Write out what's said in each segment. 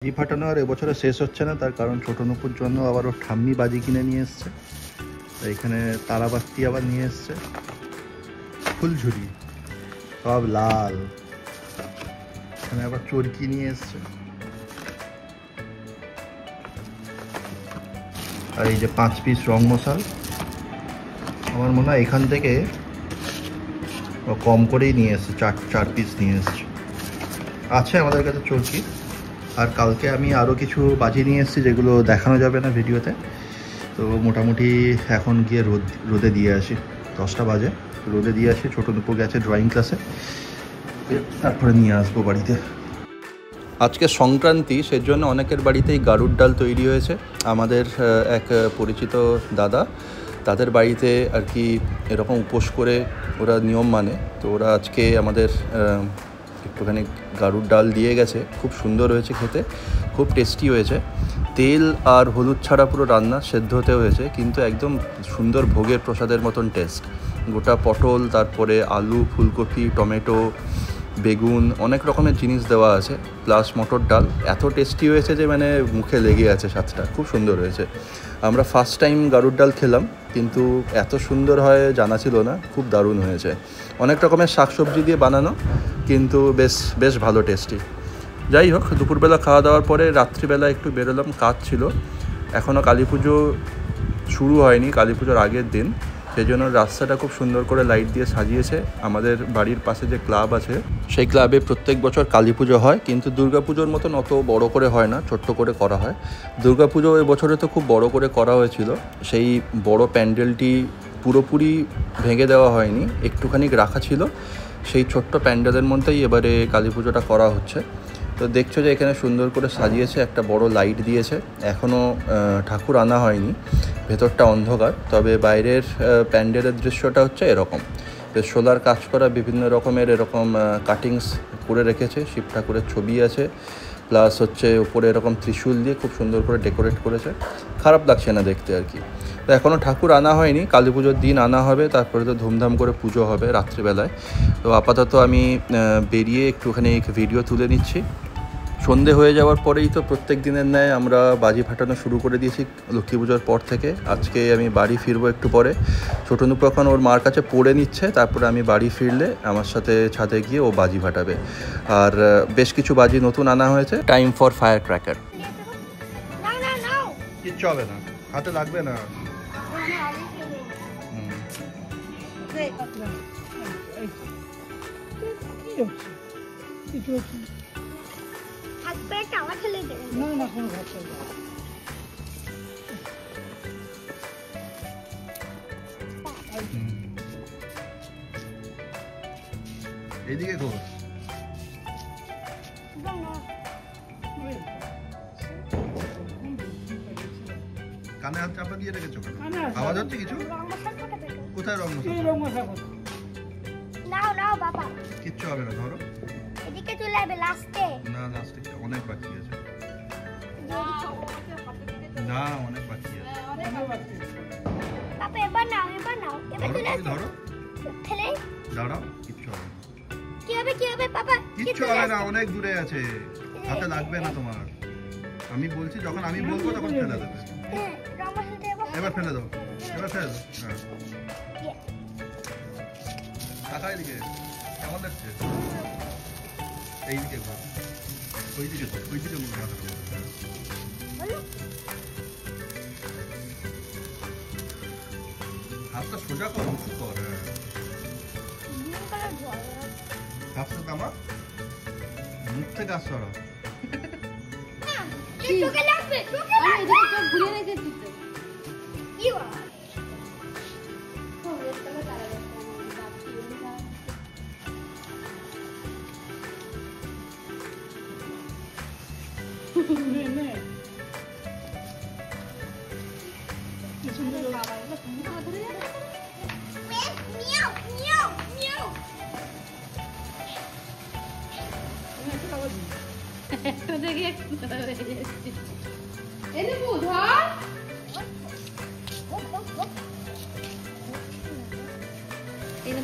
বাজি ফাটানো আর এবছরে শেষ হচ্ছে না, তার কারণ ছোট নুপুর জন্য আবার ওর ঠাম্মি বাজি কিনে নিয়ে এসছে। এখানে তারাবাতি আবার নিয়ে এসছে, ফুলঝুরি সব লাল। এখানে আবার চরকি নিয়ে এসছে, আর এই যে 5 পিস রং মশাল। আমার মনে হয় এখান থেকে কম করেই নিয়ে এসছে, 4 পিস নিয়ে এসছে। আছে আমাদের কাছে চরকি। আর কালকে আমি আরও কিছু বাজি নিয়ে এসেছি যেগুলো দেখানো যাবে না ভিডিওতে। তো মোটামুটি এখন গিয়ে রোদে দিয়ে আসি, 10টা বাজে, রোদে দিয়ে আসি। ছোটো দুপুর গেছে ড্রয়িং ক্লাসে, তারপরে নিয়ে আসবো বাড়িতে। আজকে সংক্রান্তি, সেজন্য অনেকের বাড়িতেই গাড়ুর ডাল তৈরি হয়েছে। আমাদের এক পরিচিত দাদা, তাদের বাড়িতে আর কি এরকম উপোস করে ওরা নিয়ম মানে, তো ওরা আজকে আমাদের একটুখানি গাড়ুর ডাল দিয়ে গেছে। খুব সুন্দর হয়েছে খেতে, খুব টেস্টি হয়েছে। তেল আর হলুদ ছাড়া পুরো রান্না, সেদ্ধ হতে হয়েছে, কিন্তু একদম সুন্দর ভোগের প্রসাদের মতন টেস্ট। গোটা পটল, তারপরে আলু, ফুলকপি, টমেটো, বেগুন, অনেক রকমের জিনিস দেওয়া আছে, প্লাস মটর ডাল। এত টেস্টি হয়েছে যে মানে মুখে লেগে আছে স্বাদটা, খুব সুন্দর হয়েছে। আমরা ফার্স্ট টাইম গাড়ুর ডাল খেলাম, কিন্তু এত সুন্দর হয় জানা ছিল না, খুব দারুণ হয়েছে। অনেক রকমের শাকসবজি দিয়ে বানানো, কিন্তু বেশ ভালো টেস্টি। যাই হোক, দুপুরবেলা খাওয়া দাওয়ার পরে রাত্রিবেলা একটু বেরোলাম, কাজ ছিল। এখনও কালী পুজো শুরু হয়নি, কালী পুজোর আগের দিন, সেই জন্য রাস্তাটা খুব সুন্দর করে লাইট দিয়ে সাজিয়েছে। আমাদের বাড়ির পাশে যে ক্লাব আছে, সেই ক্লাবে প্রত্যেক বছর কালী পুজো হয়, কিন্তু দুর্গা পুজোর মতন অত বড় করে হয় না, ছোট্ট করে করা হয়। দুর্গা পুজো এবছরে তো খুব বড় করে করা হয়েছিল। সেই বড় প্যান্ডেলটি পুরোপুরি ভেঙে দেওয়া হয়নি, একটুখানি রাখা ছিল। সেই ছোট্ট প্যান্ডেলের মধ্যেই এবারে কালী পুজোটা করা হচ্ছে। তো দেখছো যে এখানে সুন্দর করে সাজিয়েছে, একটা বড় লাইট দিয়েছে। এখনও ঠাকুর আনা হয়নি, ভেতরটা অন্ধকার, তবে বাইরের প্যান্ডেলের দৃশ্যটা হচ্ছে এরকম। সোলার কাজ করা বিভিন্ন রকমের এরকম কাটিংস করে রেখেছে, শিব ঠাকুরের ছবি আছে, প্লাস হচ্ছে উপরে এরকম ত্রিশূল দিয়ে খুব সুন্দর করে ডেকোরেট করেছে। খারাপ লাগছে না দেখতে আর কি। তো এখনও ঠাকুর আনা হয়নি, কালী পুজোর দিন আনা হবে, তারপরে তো ধুমধাম করে পুজো হবে রাত্রিবেলায়। তো আপাতত আমি বেরিয়ে একটুখানি ভিডিও তুলে নিচ্ছি। সন্ধে হয়ে যাওয়ার পরেই তো প্রত্যেক দিনের ন্যায় আমরা বাজি ফাটানো শুরু করে দিয়েছি লক্ষ্মী পুজোর পর থেকে। আজকে আমি বাড়ি ফিরবো একটু পরে। ছোটো নুপু এখন ওর মার কাছে পড়ে নিচ্ছে, তারপরে আমি বাড়ি ফিরলে আমার সাথে ছাদে গিয়ে ও বাজি ফাটাবে। আর বেশ কিছু বাজি নতুন আনা হয়েছে, টাইম ফর ফায়ার ক্র্যাকার। কিচ্ছু হবে না, হাতে লাগবে না। এইদিকে ঘোর, কানে হাত চাপা দিয়ে রেখেছো, আওয়াজ হচ্ছে কিছু? কোথায় রং মশলা? নাও নাও বাবা, কিচ্ছু হবে না, ধরো। এদিকে চলে যাবে লাস্টে। না, লাস্টে অনেক বাকি আছে। না, অনেক বাকি আছে। বাবা এবার নাও, এবার চলে আসো। ধরো, ফেলে দাঁড়াও, কিচ্ছু হবে না। কি হবে বাবা? কিচ্ছু হবে না, অনেক দূরে আছে, হাতে লাগবে না তোমার। আমি বলছি, যখন আমি বলবো তখন ফেলে দেবে। এবার ফেলে দাও, এবার ফেলে দাও। হ্যাঁ, টাকা এদিকে কেমন লাগছে? এইদিকে ঘর, ওইদিকে মুখ মাথা করো। হাতটা সোজা কর, উঁচু কর। হাতটা তামা, মুখ থেকে আসছে ওরা। তোকে লাগবে, তোকে আমি এদিকে সব ঘুরে রেখেছি তো। কি বল?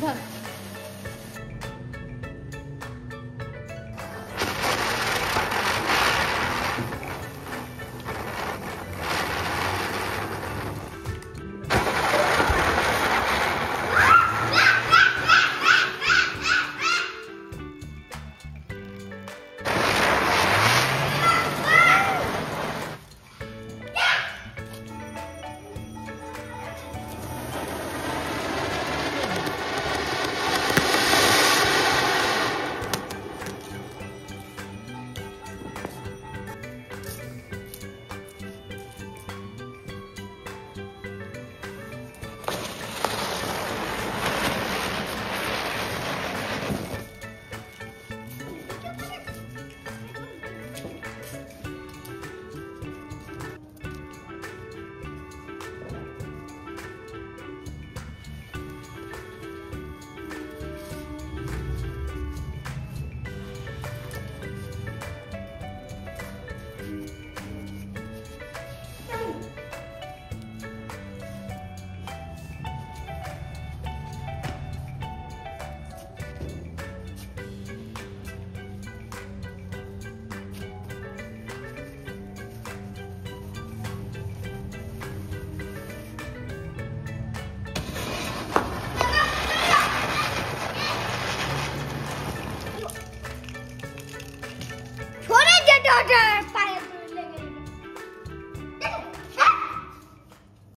ধর daughter.